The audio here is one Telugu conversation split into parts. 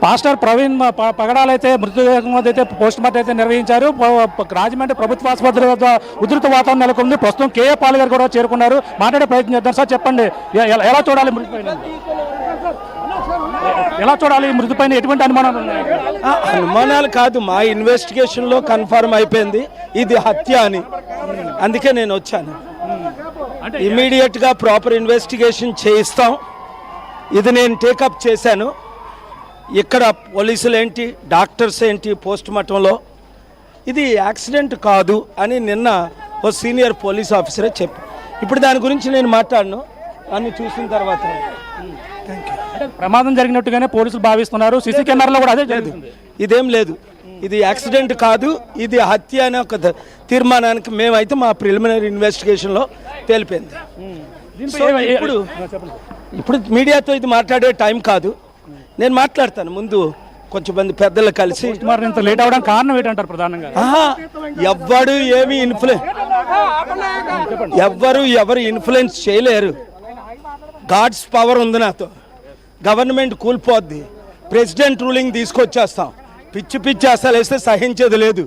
పాస్టర్ ప్రవీణ్ పగడాలైతే మృతదేహం అయితే పోస్ట్ మార్టం అయితే నిర్వహించారు. రాజమండ్రి ప్రభుత్వ ఆసుపత్రి వద్ద ఉధృత వాతావరణం నెలకొంది. ప్రస్తుతం కేఏ పాల్ గారు కూడా చేరుకున్నారు. మాట్లాడే ప్రయత్నం చేద్దాం. సార్ చెప్పండి, ఎలా చూడాలి మృతిపైన, ఎలా చూడాలి మృతిపైన ఎటువంటి అనుమానాలు ఉన్నాయి? అనుమానాలు కాదు, మా ఇన్వెస్టిగేషన్లో కన్ఫర్మ్ అయిపోయింది ఇది హత్య అని. అందుకే నేను వచ్చాను. ఇమీడియట్గా ప్రాపర్ ఇన్వెస్టిగేషన్ చేయిస్తాం. ఇది నేను టేకప్ చేశాను. ఇక్కడ పోలీసులు ఏంటి, డాక్టర్స్ ఏంటి, పోస్ట్ మార్టంలో ఇది యాక్సిడెంట్ కాదు అని నిన్న ఓ సీనియర్ పోలీస్ ఆఫీసరే చెప్పి, ఇప్పుడు దాని గురించి నేను మాట్లాడను అన్ని చూసిన తర్వాత. ప్రమాదం జరిగినట్టుగానే పోలీసులు భావిస్తున్నారు. సీసీ కెమెరాలో కూడా అదే లేదు, ఇదేం లేదు, ఇది యాక్సిడెంట్ కాదు, ఇది హత్య అనే ఒక తీర్మానానికి మేమైతే మా ప్రిలిమినరీ ఇన్వెస్టిగేషన్లో తేలిపోయింది. సో ఇప్పుడు మీడియాతో ఇది మాట్లాడే టైం కాదు, నేను మాట్లాడతాను. ముందు కొంచెం మంది పెద్దలు కలిసి ఇంత లేట్ అవడానికి కారణం ఏంటంటారు? ప్రధానంగా ఎవ్వరు ఏమి ఎవరు ఇన్ఫ్లుయెన్స్ చేయలేరు. గాడ్స్ పవర్ ఉంది నాతో. గవర్నమెంట్ కూలిపోద్ది, ప్రెసిడెంట్ రూలింగ్ తీసుకొచ్చేస్తాం. పిచ్చి అసలు వేస్తే సహించేది లేదు.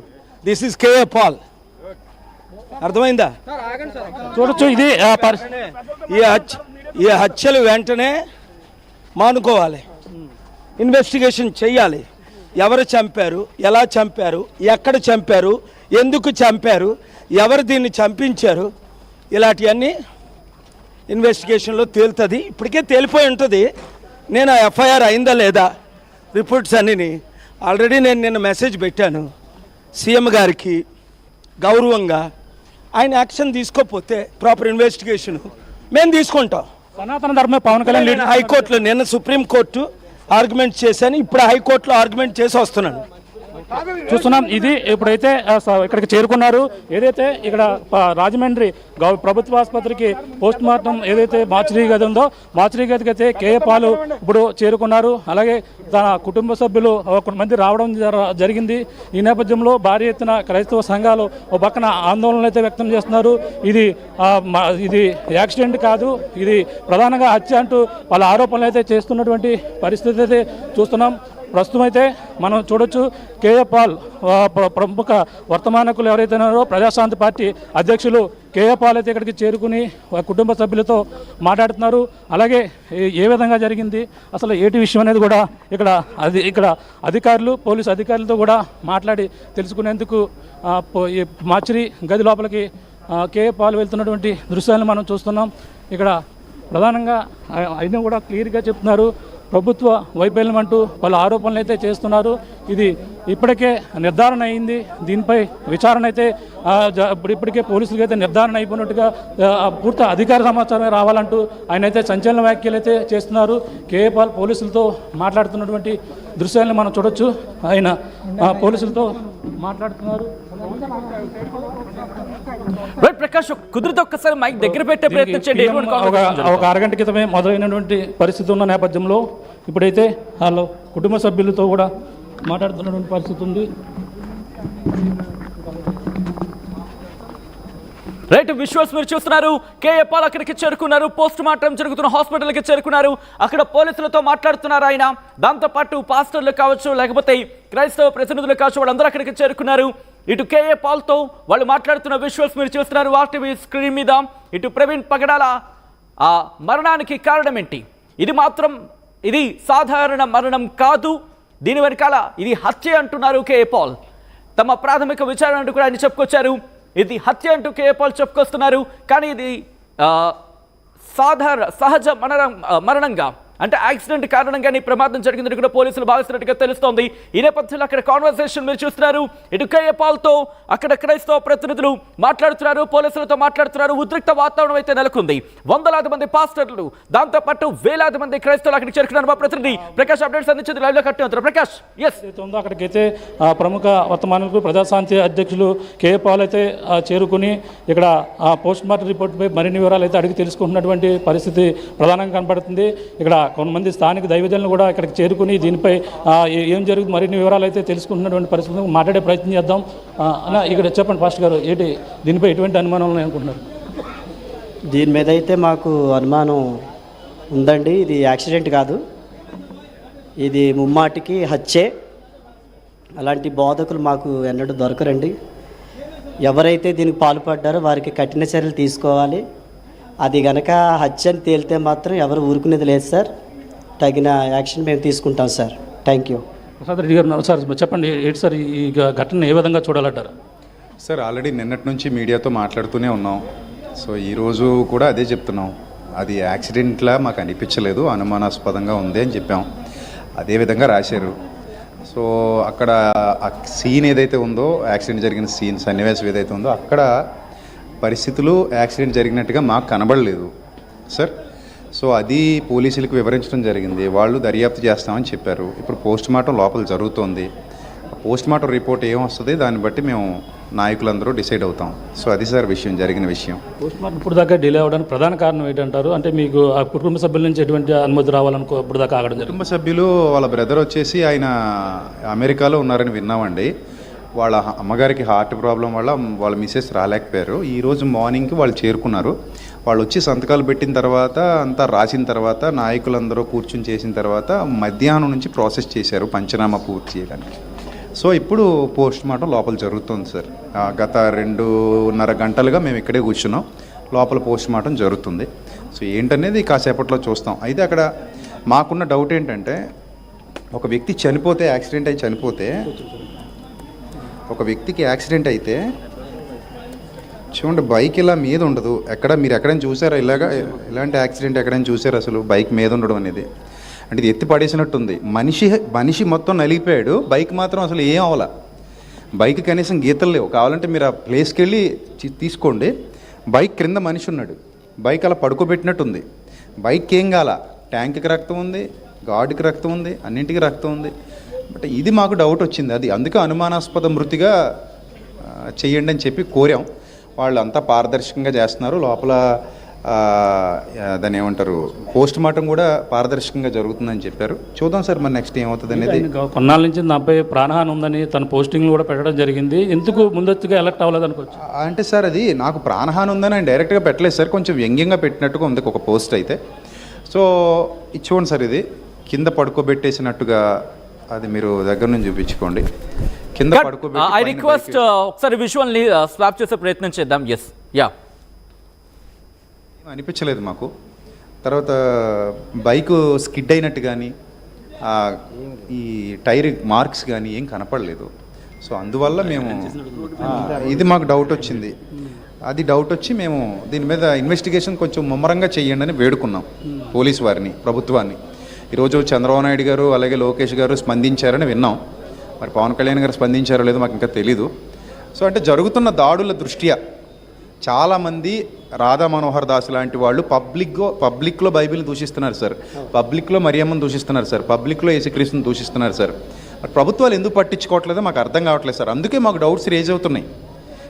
This is K A Paul. అర్థమైందా? చూడొచ్చు, ఇది ఈ హత్యలు వెంటనే మానుకోవాలి, ఇన్వెస్టిగేషన్ చెయ్యాలి. ఎవరు చంపారు, ఎలా చంపారు, ఎక్కడ చంపారు, ఎందుకు చంపారు, ఎవరు దీన్ని చంపించారు, ఇలాంటివన్నీ ఇన్వెస్టిగేషన్లో తేలుతుంది. ఇప్పటికే తేలిపోయి ఉంటుంది. నేను ఎఫ్ఐఆర్ అయిందా లేదా రిపోర్ట్స్ అన్నీ ఆల్రెడీ నేను నిన్న మెసేజ్ పెట్టాను సీఎం గారికి. గౌరవంగా ఆయన యాక్షన్ తీసుకోకపోతే ప్రాపర్ ఇన్వెస్టిగేషన్ మేము తీసుకుంటాం. సనాతన ధర్మ పవన్ కళ్యాణ్ హైకోర్టులో నిన్న సుప్రీంకోర్టు ఆర్గ్యుమెంట్ చేశాను, ఇప్పుడు హైకోర్టులో ఆర్గ్యుమెంట్ చేసి వస్తున్నాను. చూస్తున్నాం. ఇది ఇప్పుడైతే ఇక్కడికి చేరుకున్నారు. ఏదైతే ఇక్కడ రాజమండ్రి ప్రభుత్వ ఆసుపత్రికి పోస్ట్ మార్టం ఏదైతే మార్చరీ గది ఉందో, మార్చరీ గదికి అయితే కేఏ పాల్ ఇప్పుడు చేరుకున్నారు. అలాగే తన కుటుంబ సభ్యులు కొంతమంది రావడం జరిగింది. ఈ నేపథ్యంలో భారీ ఎత్తున క్రైస్తవ సంఘాలు ఒక పక్కన ఆందోళనలు అయితే వ్యక్తం చేస్తున్నారు. ఇది యాక్సిడెంట్ కాదు, ఇది ప్రధానంగా హత్య అంటూ వాళ్ళ ఆరోపణలు అయితే చేస్తున్నటువంటి పరిస్థితి అయితే చూస్తున్నాం. ప్రస్తుతం అయితే మనం చూడొచ్చు, కేఏ పాల్ ప్రముఖ వర్తమానకులు ఎవరైతే ఉన్నారో ప్రజాశాంతి పార్టీ అధ్యక్షులు కేఏ పాల్ అయితే ఇక్కడికి చేరుకుని కుటుంబ సభ్యులతో మాట్లాడుతున్నారు. అలాగే ఏ విధంగా జరిగింది, అసలు ఏటి విషయం అనేది కూడా ఇక్కడ అధికారులు, పోలీసు అధికారులతో కూడా మాట్లాడి తెలుసుకునేందుకు ఈ మార్చరీ గది లోపలికి కేఏ పాల్ వెళ్తున్నటువంటి దృశ్యాలను మనం చూస్తున్నాం. ఇక్కడ ప్రధానంగా అయినా కూడా క్లియర్గా చెప్తున్నారు, ప్రభుత్వ వైఫల్యం అంటూ పలు ఆరోపణలు అయితే చేస్తున్నారు. ఇది ఇప్పటికే నిర్ధారణ అయింది. దీనిపై విచారణ అయితే ఇప్పటికే పోలీసులకి అయితే నిర్ధారణ అయిపోయినట్టుగా పూర్తి అధికార సమాచారమే రావాలంటూ ఆయన అయితే సంచలన వ్యాఖ్యలు అయితే చేస్తున్నారు. కేఏ పాల్ పోలీసులతో మాట్లాడుతున్నటువంటి దృశ్యాలను మనం చూడొచ్చు. ఆయన పోలీసులతో మాట్లాడుతున్నారు. ప్రకాష్ కుదిరితే ఒక్కసారి మైక్ దగ్గర పెట్టే ప్రయత్నం చేయండి. ఒక అరగంట క్రితమే మొదలైనటువంటి పరిస్థితి ఉన్న నేపథ్యంలో ఇప్పుడైతే వాళ్ళు కుటుంబ సభ్యులతో కూడా మాట్లాడుతున్నటువంటి పరిస్థితి ఉంది. రైట్, విజువల్స్ మీరు చూస్తున్నారు. కేఏ పాల్ అక్కడికి చేరుకున్నారు, పోస్ట్ మార్టం జరుగుతున్న హాస్పిటల్కి చేరుకున్నారు. అక్కడ పోలీసులతో మాట్లాడుతున్నారు ఆయన. దాంతోపాటు పాస్టర్లు కావచ్చు, లేకపోతే క్రైస్తవ ప్రతినిధులు కావచ్చు, వాళ్ళందరూ అక్కడికి చేరుకున్నారు. ఇటు కేఏ పాల్తో వాళ్ళు మాట్లాడుతున్న విజువల్స్ మీరు చూస్తున్నారు వాటివి స్క్రీన్ మీద. ఇటు ప్రవీణ్ పగడాల ఆ మరణానికి కారణం ఏంటి, ఇది సాధారణ మరణం కాదు, దీని వెనకాల ఇది హత్య అంటున్నారు కేఏ పాల్. తమ ప్రాథమిక విచారణ అంటూ కూడా ఆయన చెప్పుకొచ్చారు. ఇది హత్య అంటూ కేఏ పాల్ చెప్పుకొస్తున్నారు. కానీ ఇది సహజ మరణంగా, అంటే యాక్సిడెంట్ కారణంగానే ప్రమాదం జరిగిందని కూడా పోలీసులు భావిస్తున్నట్టుగా తెలుస్తోంది. ఈ నేపథ్యంలో అక్కడ కాన్వర్సేషన్ మీరు చూస్తున్నారు. ఇటు కేఏ పాల్తో అక్కడ క్రైస్తవ ప్రతినిధులు మాట్లాడుతున్నారు, పోలీసులతో మాట్లాడుతున్నారు. ఉద్రిక్త వాతావరణం అయితే నెలకొంది. వందలాది మంది పాస్టర్లు, దాంతోపాటు వేలాది మంది క్రైస్తవులు అక్కడికి చేరుకున్నారు. మా ప్రతినిధి ప్రకాష్ అప్డేట్స్ అందించింది లైవ్ లో కట్టిన ప్రకాష్. అక్కడికైతే ప్రముఖ వర్తమానకులు ప్రజాశాంతి అధ్యక్షులు కేఏ పాల్ అయితే చేరుకుని ఇక్కడ పోస్ట్ మార్టం రిపోర్ట్పై మరిన్ని వివరాలు అయితే అడిగి తెలుసుకుంటున్నటువంటి పరిస్థితి ప్రధానంగా కనపడుతుంది. ఇక్కడ కొంతమంది స్థానిక దైవజనులు కూడా ఇక్కడికి చేరుకుని దీనిపై ఏం జరుగుతుంది మరిన్ని వివరాలు అయితే తెలుసుకుంటున్నటువంటి పరిస్థితి మాట్లాడే ప్రయత్నం చేద్దాం. అన్న, ఇక్కడ చెప్పండి ఫాస్ట్ గారు, దీనిపై ఎటువంటి అనుమానాలు అనుకుంటున్నారు? దీని మీద అయితే మాకు అనుమానం ఉందండి. ఇది యాక్సిడెంట్ కాదు, ఇది ముమ్మాటికి హత్యే. అలాంటి బోధకులు మాకు ఎన్నడూ దొరకరండి. ఎవరైతే దీనికి పాల్పడ్డారో వారికి కఠిన చర్యలు తీసుకోవాలి. అది గనక హత్య అని తేలితే మాత్రం ఎవరు ఊరుకునేది లేదు సార్. తగిన యాక్షన్ మేము తీసుకుంటాం sir. Thank you. Prasad Reddy గారు సార్ చెప్పండి, ఏంటి సార్ ఈ ఘటన ఏ విధంగా చూడాలంటారు? సార్ ఆల్రెడీ నిన్నటి నుంచి మీడియాతో మాట్లాడుతూనే ఉన్నాం. సో ఈరోజు కూడా అదే చెప్తున్నాం. అది యాక్సిడెంట్లా మాకు అనిపించలేదు, అనుమానాస్పదంగా ఉంది అని చెప్పాం. అదేవిధంగా రాశారు. సో అక్కడ ఆ సీన్ ఏదైతే ఉందో, యాక్సిడెంట్ జరిగిన సన్నివేశం ఏదైతే ఉందో అక్కడ పరిస్థితులు యాక్సిడెంట్ జరిగినట్టుగా మాకు కనబడలేదు సార్. సో అది పోలీసులకు వివరించడం జరిగింది. వాళ్ళు దర్యాప్తు చేస్తామని చెప్పారు. ఇప్పుడు పోస్ట్ మార్టం లోపల జరుగుతోంది. పోస్ట్ మార్టం రిపోర్ట్ ఏమొస్తుంది దాన్ని బట్టి మేము నాయకులందరూ డిసైడ్ అవుతాం. సో అది సార్ విషయం, జరిగిన విషయం. పోస్ట్ మార్టం ఇప్పుడు దాకా డిలే అవ్వడానికి ప్రధాన కారణం ఏంటంటారు? అంటే మీకు ఆ కుటుంబ సభ్యుల నుంచి ఎటువంటి అనుమతి రావాలనుకో ఇప్పుడు దాకా ఆగడం జరిగింది? కుటుంబ సభ్యులు వాళ్ళ బ్రదర్ వచ్చేసి ఆయన అమెరికాలో ఉన్నారని విన్నామండి. వాళ్ళ అమ్మగారికి హార్ట్ ప్రాబ్లం వల్ల వాళ్ళ మిసెస్ రాలేకపోయారు. ఈరోజు మార్నింగ్కి వాళ్ళు చేరుకున్నారు. వాళ్ళు వచ్చి సంతకాలు పెట్టిన తర్వాత అంతా రాసిన తర్వాత నాయకులందరూ కూర్చుని చేసిన తర్వాత మధ్యాహ్నం నుంచి ప్రాసెస్ చేశారు పంచనామా పూర్తి చేయడానికి. సో ఇప్పుడు పోస్ట్ మార్టం లోపల జరుగుతుంది సార్. గత 2.5 గంటలుగా మేము ఇక్కడే కూర్చున్నాం. లోపల పోస్ట్ మార్టం జరుగుతుంది. సో ఏంటనేది కాసేపట్లో చూస్తాం. అయితే అక్కడ మాకున్న డౌట్ ఏంటంటే, ఒక వ్యక్తి చనిపోతే, యాక్సిడెంట్ అయి చనిపోతే, ఒక వ్యక్తికి యాక్సిడెంట్ అయితే చూడండి, బైక్ ఇలా మీద ఉండదు. మీరు ఎక్కడైనా చూసారా ఇలాంటి యాక్సిడెంట్ ఎక్కడైనా చూసారు అసలు? బైక్ మీద ఉండడం అనేది అంటే ఇది ఎత్తి పడేసినట్టుంది. మనిషి మొత్తం నలిగిపోయాడు, బైక్ మాత్రం అసలు ఏం అవ్వాల. బైక్ కనీసం గీతలు లేవు. కావాలంటే మీరు ఆ ప్లేస్కి వెళ్ళి తీసుకోండి. బైక్ క్రింద మనిషి ఉన్నాడు, బైక్ అలా పడుకోబెట్టినట్టుంది. బైక్ ఏం కాల, ట్యాంక్కి రక్తం ఉంది, గార్డుకి రక్తం ఉంది, అన్నింటికి రక్తం ఉంది. బట్ ఇది మాకు డౌట్ వచ్చింది. అది అందుకే అనుమానాస్పద మృతిగా చెయ్యండి అని చెప్పి కోరాం. వాళ్ళు అంతా పారదర్శకంగా చేస్తున్నారు. లోపల దాన్ని ఏమంటారు, పోస్ట్ మార్టం కూడా పారదర్శకంగా జరుగుతుందని చెప్పారు. చూద్దాం సార్ మరి నెక్స్ట్ ఏమవుతుంది అనేది. కొన్నాళ్ళ నుంచి నా అబ్బాయి ప్రాణహాని ఉందని తన పోస్టింగ్లు కూడా పెట్టడం జరిగింది. ఎందుకు ముందస్తుగా ఎలక్ట్ అవ్వలేదు అనుకోవచ్చు? అంటే సార్ అది నాకు ప్రాణహాని ఉందని ఆయన డైరెక్ట్గా పెట్టలేదు సార్, కొంచెం వ్యంగ్యంగా పెట్టినట్టుగా ఉంది ఒక పోస్ట్ అయితే. సో ఇది చూడండి సార్, ఇది కింద పడుకోబెట్టేసినట్టుగా, అది మీరు దగ్గర నుంచి చూపించుకోండి. కింద పడుకోబెట్టి ఐ రిక్వెస్ట్ ఒకసారి విజువల్ని స్వాప్ చేసే ప్రయత్నం చేద్దాం. ఎస్, యా, అనిపించలేదు మాకు. తర్వాత బైకు స్కిడ్ అయినట్టు కానీ ఈ టైర్ మార్క్స్ కానీ ఏం కనపడలేదు. సో అందువల్ల మేము ఇది మాకు డౌట్ వచ్చింది. అది డౌట్ వచ్చి మేము దీని మీద ఇన్వెస్టిగేషన్ కొంచెం ముమ్మరంగా చేయండి అని వేడుకున్నాం పోలీసు వారిని, ప్రభుత్వాన్ని. ఈరోజు చంద్రబాబు నాయుడు గారు అలాగే లోకేష్ గారు స్పందించారని విన్నాం. మరి పవన్ కళ్యాణ్ గారు స్పందించారో లేదో మాకు ఇంకా తెలీదు. సో అంటే జరుగుతున్న దాడుల దృష్ట్యా చాలామంది రాధా మనోహర్ దాస్ లాంటి వాళ్ళు పబ్లిక్లో బైబిల్ని దూషిస్తున్నారు సార్, పబ్లిక్లో మరియమ్మను దూషిస్తున్నారు సార్, పబ్లిక్లో యేసుక్రీస్తుని దూషిస్తున్నారు సార్. మరి ప్రభుత్వాలు ఎందుకు పట్టించుకోవట్లేదో మాకు అర్థం కావట్లేదు సార్. అందుకే మాకు డౌట్స్ రేజ్ అవుతున్నాయి.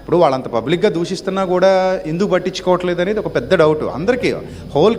ఇప్పుడు వాళ్ళంత పబ్లిక్గా దూషిస్తున్నా కూడా ఎందుకు పట్టించుకోవట్లేదు అనేది ఒక పెద్ద డౌట్ అందరికీ, హోల్